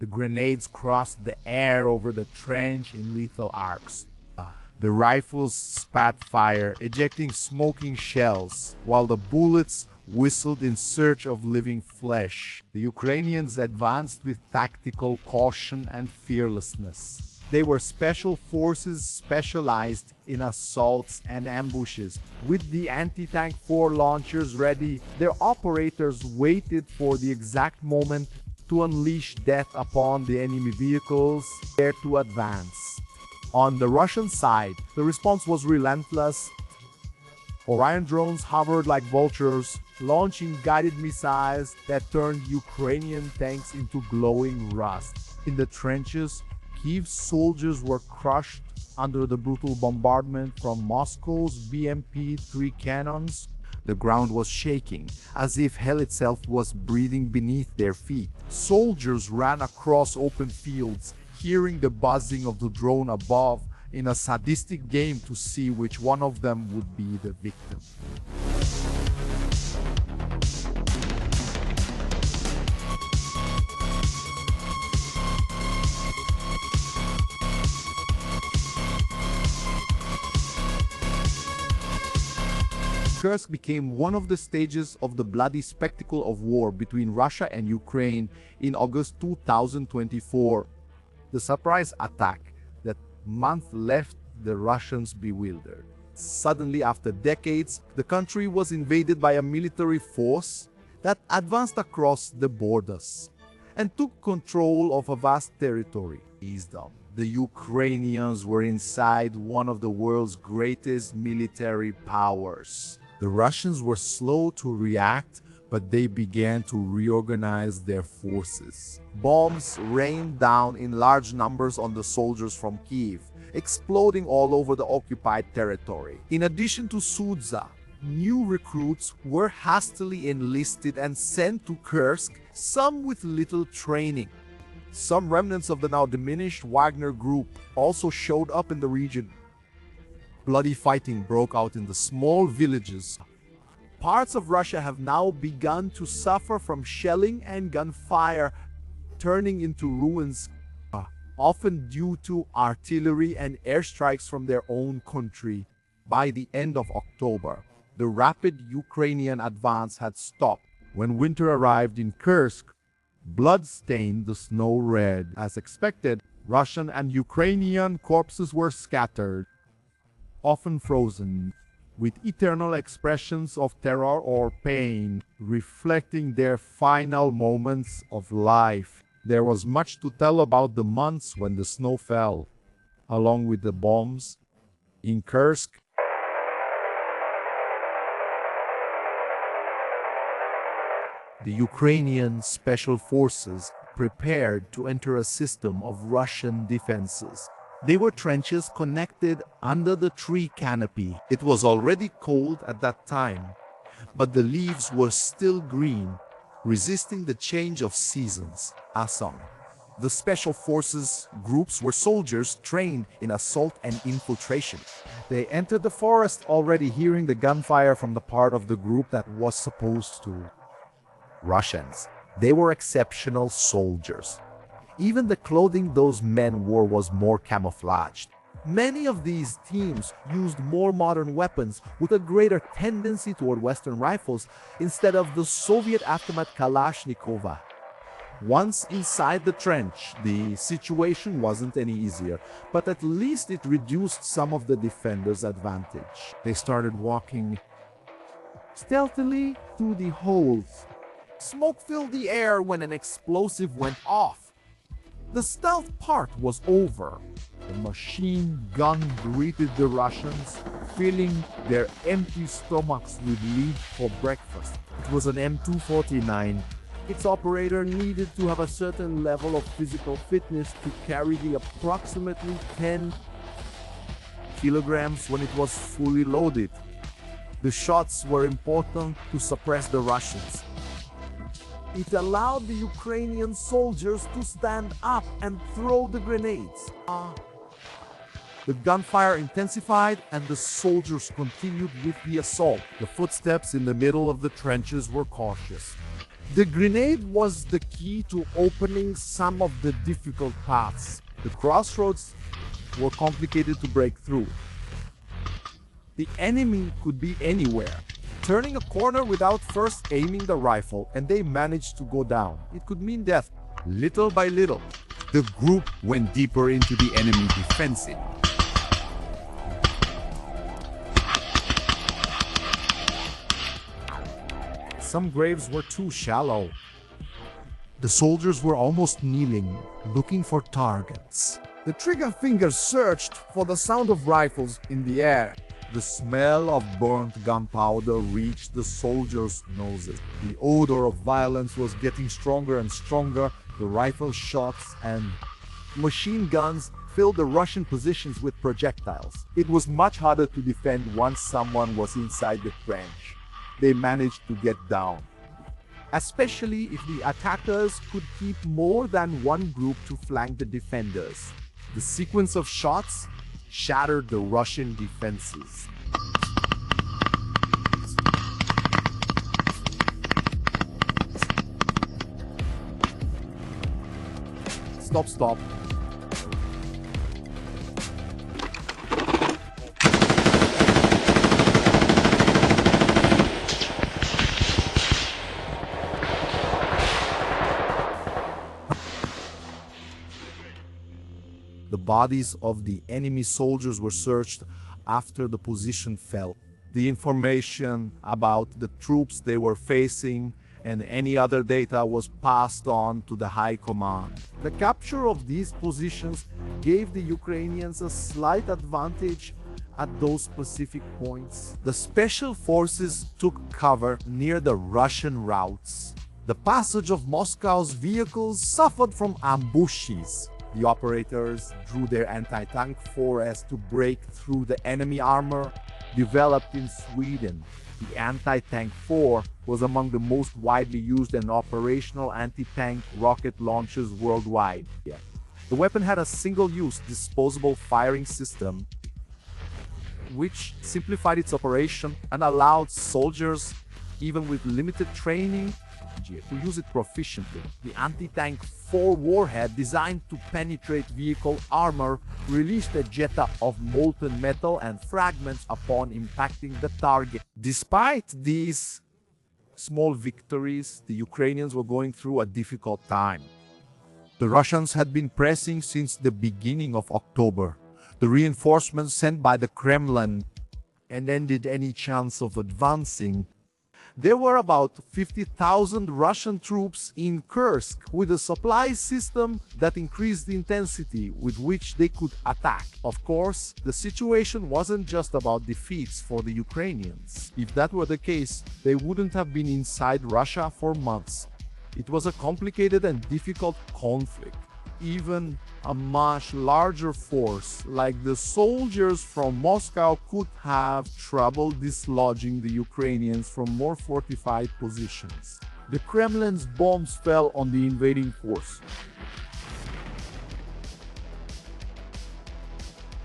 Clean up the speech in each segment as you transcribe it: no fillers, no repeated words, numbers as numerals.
The grenades crossed the air over the trench in lethal arcs. The rifles spat fire, ejecting smoking shells, while the bullets whistled in search of living flesh. The Ukrainians advanced with tactical caution and fearlessness. They were special forces specialized in assaults and ambushes. With the anti-tank 4 launchers ready, their operators waited for the exact moment to unleash death upon the enemy vehicles there to advance. On the Russian side, the response was relentless. Orion drones hovered like vultures, launching guided missiles that turned Ukrainian tanks into glowing rust. In the trenches, Kiev's soldiers were crushed under the brutal bombardment from Moscow's BMP-3 cannons. The ground was shaking, as if hell itself was breathing beneath their feet. Soldiers ran across open fields, hearing the buzzing of the drone above, in a sadistic game to see which one of them would be the victim. Kursk became one of the stages of the bloody spectacle of war between Russia and Ukraine in August 2024. The surprise attack that month left the Russians bewildered. Suddenly, after decades, the country was invaded by a military force that advanced across the borders and took control of a vast territory. The Ukrainians were inside one of the world's greatest military powers. The Russians were slow to react, but they began to reorganize their forces. Bombs rained down in large numbers on the soldiers from Kiev, exploding all over the occupied territory. In addition to Sudzha, new recruits were hastily enlisted and sent to Kursk, some with little training. Some remnants of the now diminished Wagner group also showed up in the region. Bloody fighting broke out in the small villages. Parts of Russia have now begun to suffer from shelling and gunfire, turning into ruins, often due to artillery and airstrikes from their own country. By the end of October, the rapid Ukrainian advance had stopped. When winter arrived in Kursk, blood stained the snow red. As expected, Russian and Ukrainian corpses were scattered, often frozen, with eternal expressions of terror or pain, reflecting their final moments of life. There was much to tell about the months when the snow fell, along with the bombs. In Kursk, the Ukrainian special forces prepared to enter a system of Russian defenses. They were trenches connected under the tree canopy. It was already cold at that time, but the leaves were still green, resisting the change of seasons. The special forces groups were soldiers trained in assault and infiltration. They entered the forest already hearing the gunfire from the part of the group that was supposed to. Russians. They were exceptional soldiers. Even the clothing those men wore was more camouflaged. Many of these teams used more modern weapons with a greater tendency toward Western rifles instead of the Soviet aftermath Kalashnikova. Once inside the trench, the situation wasn't any easier, but at least it reduced some of the defenders' advantage. They started walking stealthily through the holes. Smoke filled the air when an explosive went off. The stealth part was over. The machine gun greeted the Russians, filling their empty stomachs with lead for breakfast. It was an M249. Its operator needed to have a certain level of physical fitness to carry the approximately 10 kilograms when it was fully loaded. The shots were important to suppress the Russians. It allowed the Ukrainian soldiers to stand up and throw the grenades. The gunfire intensified and the soldiers continued with the assault. The footsteps in the middle of the trenches were cautious. The grenade was the key to opening some of the difficult paths. The crossroads were complicated to break through. The enemy could be anywhere, turning a corner without first aiming the rifle, and they managed to go down. It could mean death. Little by little, the group went deeper into the enemy defensive. Some graves were too shallow. The soldiers were almost kneeling, looking for targets. The trigger fingers searched for the sound of rifles in the air. The smell of burnt gunpowder reached the soldiers' noses. The odor of violence was getting stronger and stronger. The rifle shots and machine guns filled the Russian positions with projectiles. It was much harder to defend once someone was inside the trench. They managed to get down, especially if the attackers could keep more than one group to flank the defenders. The sequence of shots shattered the Russian defenses. Stop. The bodies of the enemy soldiers were searched after the position fell. The information about the troops they were facing and any other data was passed on to the high command. The capture of these positions gave the Ukrainians a slight advantage at those specific points. The special forces took cover near the Russian routes. The passage of Moscow's vehicles suffered from ambushes. The operators drew their anti-tank forest to break through the enemy armor developed in Sweden. The anti-tank 4 was among the most widely used and operational anti-tank rocket launchers worldwide. The weapon had a single-use disposable firing system, which simplified its operation and allowed soldiers, even with limited training, to use it proficiently. The anti-tank 4 warhead, designed to penetrate vehicle armor, released a jet of molten metal and fragments upon impacting the target. Despite these small victories, the Ukrainians were going through a difficult time. The Russians had been pressing since the beginning of October. The reinforcements sent by the Kremlin ended any chance of advancing. There were about 50,000 Russian troops in Kursk, with a supply system that increased the intensity with which they could attack. Of course, the situation wasn't just about defeats for the Ukrainians. If that were the case, they wouldn't have been inside Russia for months. It was a complicated and difficult conflict. Even a much larger force like the soldiers from Moscow could have trouble dislodging the Ukrainians from more fortified positions. The Kremlin's bombs fell on the invading force.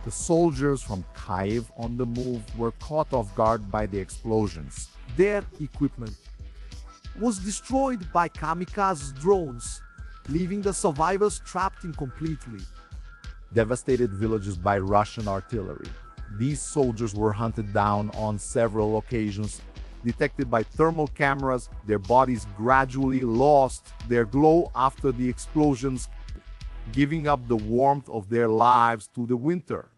The soldiers from Kyiv on the move were caught off guard by the explosions. Their equipment was destroyed by kamikaze drones, leaving the survivors trapped incompletely. Devastated villages by Russian artillery. These soldiers were hunted down on several occasions. Detected by thermal cameras, their bodies gradually lost their glow after the explosions, giving up the warmth of their lives to the winter.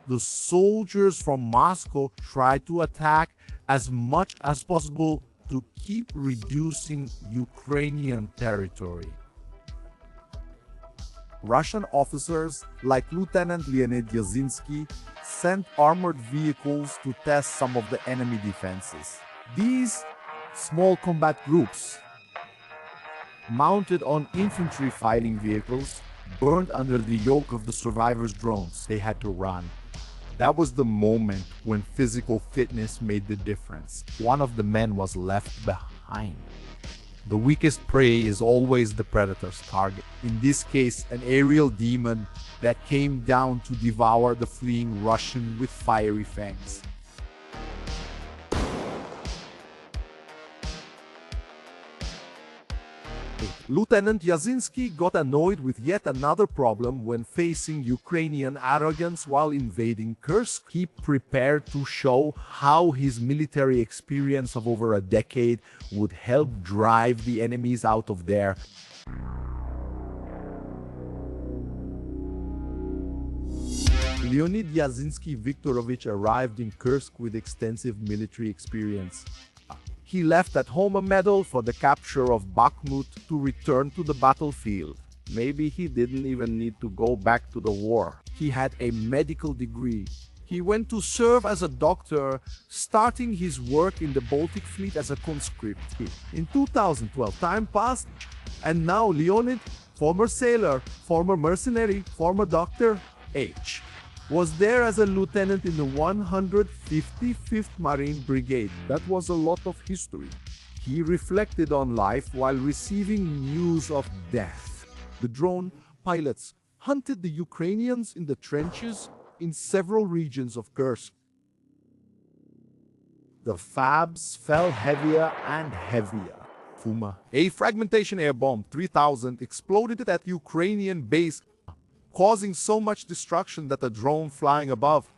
The soldiers from Moscow tried to attack as much as possible to keep reducing Ukrainian territory. Russian officers like Lieutenant Leonid Yazinsky sent armored vehicles to test some of the enemy defenses. These small combat groups, mounted on infantry fighting vehicles, burned under the yoke of the survivors' drones. They had to run. That was the moment when physical fitness made the difference. One of the men was left behind. The weakest prey is always the predator's target. In this case, an aerial demon that came down to devour the fleeing Russian with fiery fangs. Lieutenant Yazinsky got annoyed with yet another problem when facing Ukrainian arrogance while invading Kursk. He prepared to show how his military experience of over a decade would help drive the enemies out of there. Leonid Yazinsky Viktorovich arrived in Kursk with extensive military experience. He left at home a medal for the capture of Bakhmut to return to the battlefield. Maybe he didn't even need to go back to the war. He had a medical degree. He went to serve as a doctor, starting his work in the Baltic Fleet as a conscript. In 2012, time passed, and now Leonid, former sailor, former mercenary, former doctor, was there as a lieutenant in the 155th Marine Brigade. That was a lot of history. He reflected on life while receiving news of death. The drone pilots hunted the Ukrainians in the trenches in several regions of Kursk. The FABs fell heavier and heavier. Fuma, a fragmentation air bomb 3000, exploded at Ukrainian base, causing so much destruction that the drone flying above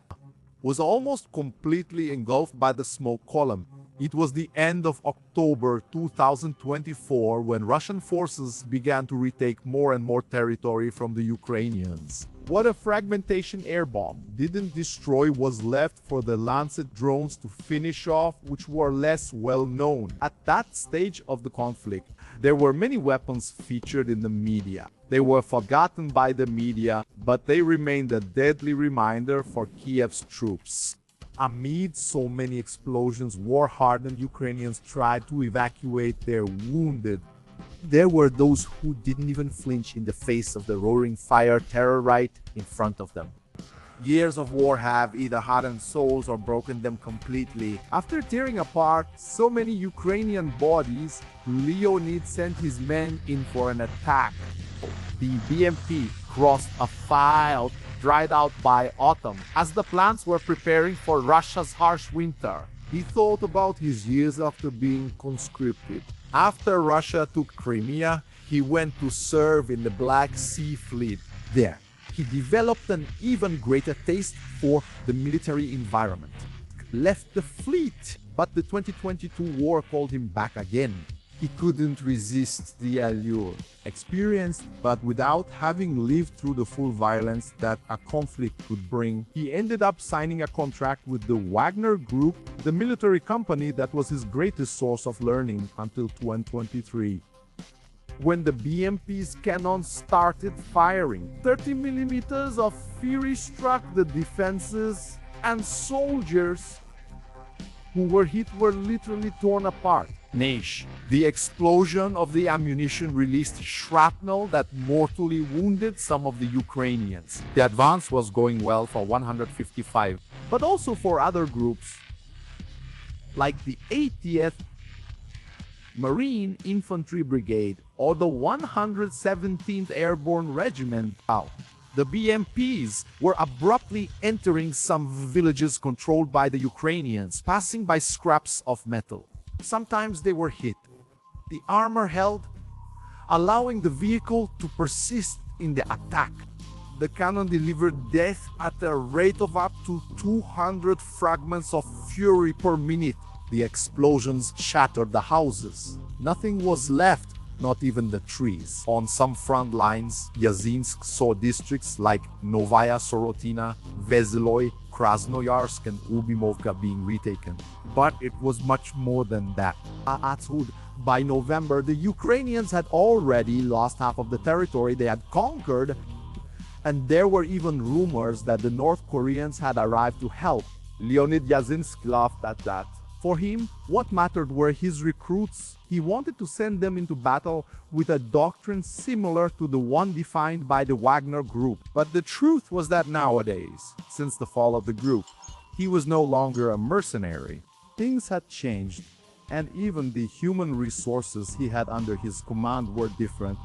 was almost completely engulfed by the smoke column. It was the end of October 2024 when Russian forces began to retake more and more territory from the Ukrainians. What a fragmentation air bomb didn't destroy was left for the Lancet drones to finish off, which were less well known. At that stage of the conflict, there were many weapons featured in the media. They were forgotten by the media, but they remained a deadly reminder for Kiev's troops. Amid so many explosions, war-hardened Ukrainians tried to evacuate their wounded. There were those who didn't even flinch in the face of the roaring fire terror right in front of them. Years of war have either hardened souls or broken them completely. After tearing apart so many Ukrainian bodies, Leonid sent his men in for an attack. The BMP crossed a file dried out by autumn as the plants were preparing for Russia's harsh winter. He thought about his years after being conscripted. After Russia took Crimea, he went to serve in the Black Sea Fleet. There, he developed an even greater taste for the military environment. Left the fleet, but the 2022 war called him back again. He couldn't resist the allure. Experienced, but without having lived through the full violence that a conflict could bring, he ended up signing a contract with the Wagner Group, the military company that was his greatest source of learning until 2023. When the BMP's cannons started firing, 30 millimeters of fury struck the defenses, and soldiers who were hit were literally torn apart. The explosion of the ammunition released shrapnel that mortally wounded some of the Ukrainians. The advance was going well for 155, but also for other groups, like the 80th Marine Infantry Brigade or the 117th Airborne Regiment. The BMPs were abruptly entering some villages controlled by the Ukrainians, passing by scraps of metal. Sometimes they were hit. The armor held, allowing the vehicle to persist in the attack. The cannon delivered death at a rate of up to 200 fragments of fury per minute. The explosions shattered the houses. Nothing was left, not even the trees. On some front lines, Yazinsk saw districts like Novaya Sorotina, Veseloy, Krasnoyarsk and Ubimovka being retaken. But it was much more than that. By November, the Ukrainians had already lost half of the territory they had conquered, and there were even rumors that the North Koreans had arrived to help. Leonid Yazinsky laughed at that. For him, what mattered were his recruits. He wanted to send them into battle with a doctrine similar to the one defined by the Wagner Group. But the truth was that nowadays, since the fall of the group, he was no longer a mercenary. Things had changed, and even the human resources he had under his command were different.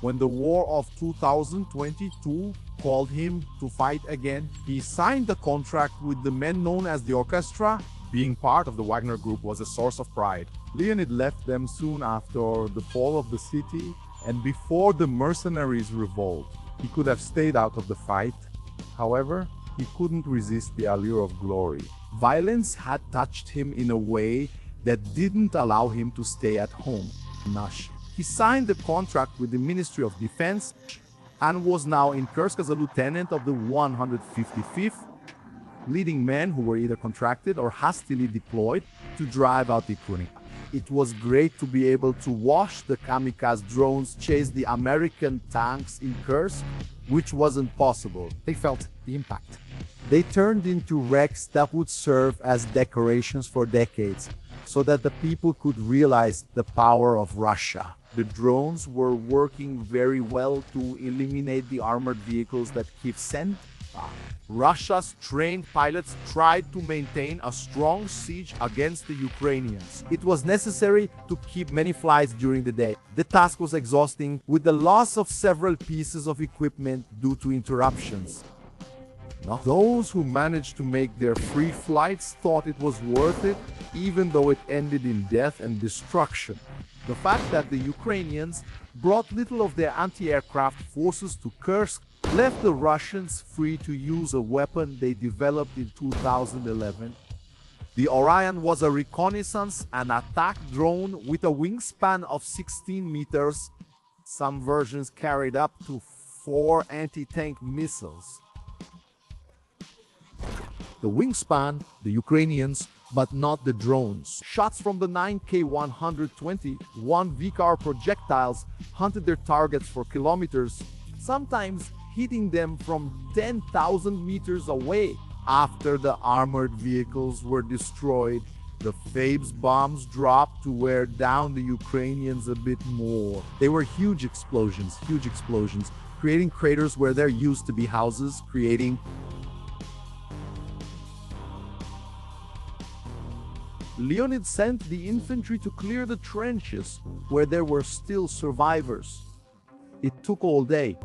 When the war of 2022 called him to fight again, he signed a contract with the men known as the Orchestra. Being part of the Wagner Group was a source of pride. Leonid left them soon after the fall of the city and before the mercenaries' revolt, he could have stayed out of the fight. However, he couldn't resist the allure of glory. Violence had touched him in a way that didn't allow him to stay at home. He signed the contract with the Ministry of Defense and was now in Kursk as a lieutenant of the 155th, leading men who were either contracted or hastily deployed to drive out the Ukrainians. It was great to be able to watch the kamikaze drones chase the American tanks in Kursk, which wasn't possible. They felt the impact. They turned into wrecks that would serve as decorations for decades, so that the people could realize the power of Russia. The drones were working very well to eliminate the armored vehicles that Kiev sent. Russia's trained pilots tried to maintain a strong siege against the Ukrainians. It was necessary to keep many flights during the day. The task was exhausting, with the loss of several pieces of equipment due to interruptions. Those who managed to make their free flights thought it was worth it, even though it ended in death and destruction. The fact that the Ukrainians brought little of their anti-aircraft forces to Kursk left the Russians free to use a weapon they developed in 2011. The Orion was a reconnaissance and attack drone with a wingspan of 16 meters. Some versions carried up to 4 anti-tank missiles. The wingspan, the Ukrainians, but not the drones. Shots from the 9K-120 VCAR projectiles hunted their targets for kilometers, sometimes hitting them from 10,000 meters away. After the armored vehicles were destroyed, the Fabes bombs dropped to wear down the Ukrainians a bit more. They were huge explosions, creating craters where there used to be houses, Leonid sent the infantry to clear the trenches where there were still survivors. It took all day.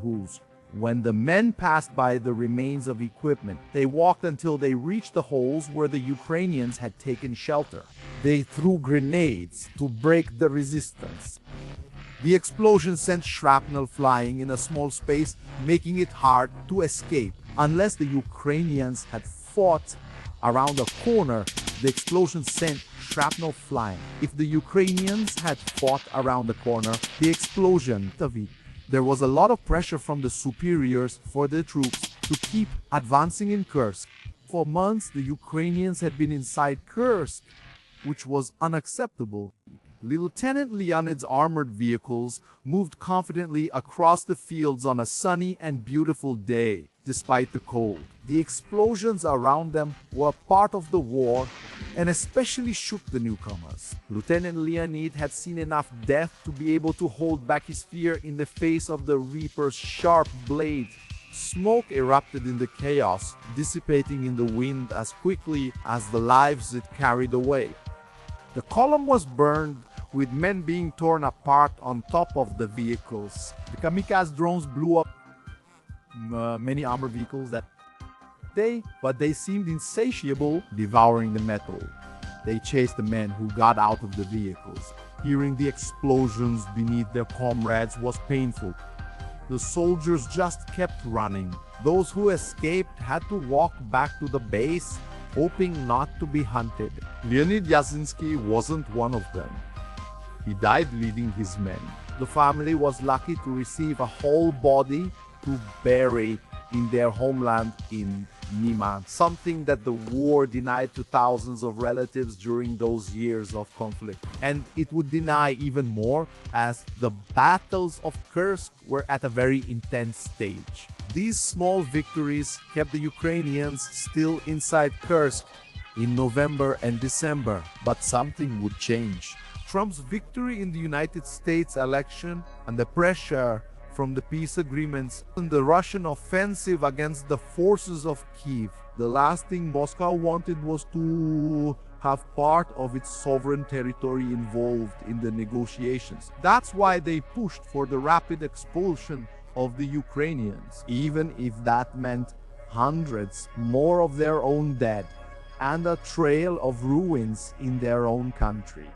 When the men passed by the remains of equipment, they walked until they reached the holes where the Ukrainians had taken shelter. They threw grenades to break the resistance. The explosion sent shrapnel flying in a small space, making it hard to escape. Unless the Ukrainians had fought around a corner, the explosion sent shrapnel flying. If the Ukrainians had fought around the corner, the explosion. There was a lot of pressure from the superiors for the troops to keep advancing in Kursk. For months, the Ukrainians had been inside Kursk, which was unacceptable. Lieutenant Leonid's armored vehicles moved confidently across the fields on a sunny and beautiful day, despite the cold. The explosions around them were part of the war and especially shook the newcomers. Lieutenant Leonid had seen enough death to be able to hold back his fear in the face of the Reaper's sharp blade. Smoke erupted in the chaos, dissipating in the wind as quickly as the lives it carried away. The column was burned, with men being torn apart on top of the vehicles. The kamikaze drones blew up many armored vehicles that day, but they seemed insatiable, devouring the metal. They chased the men who got out of the vehicles. Hearing the explosions beneath their comrades was painful. The soldiers just kept running. Those who escaped had to walk back to the base, hoping not to be hunted. Leonid Yazinsky wasn't one of them. He died leading his men. The family was lucky to receive a whole body to bury in their homeland in Neman, something that the war denied to thousands of relatives during those years of conflict. And it would deny even more as the battles of Kursk were at a very intense stage. These small victories kept the Ukrainians still inside Kursk in November and December, but something would change. Trump's victory in the United States election and the pressure from the peace agreements and the Russian offensive against the forces of Kiev. The last thing Moscow wanted was to have part of its sovereign territory involved in the negotiations. That's why they pushed for the rapid expulsion of the Ukrainians, even if that meant hundreds more of their own dead and a trail of ruins in their own country.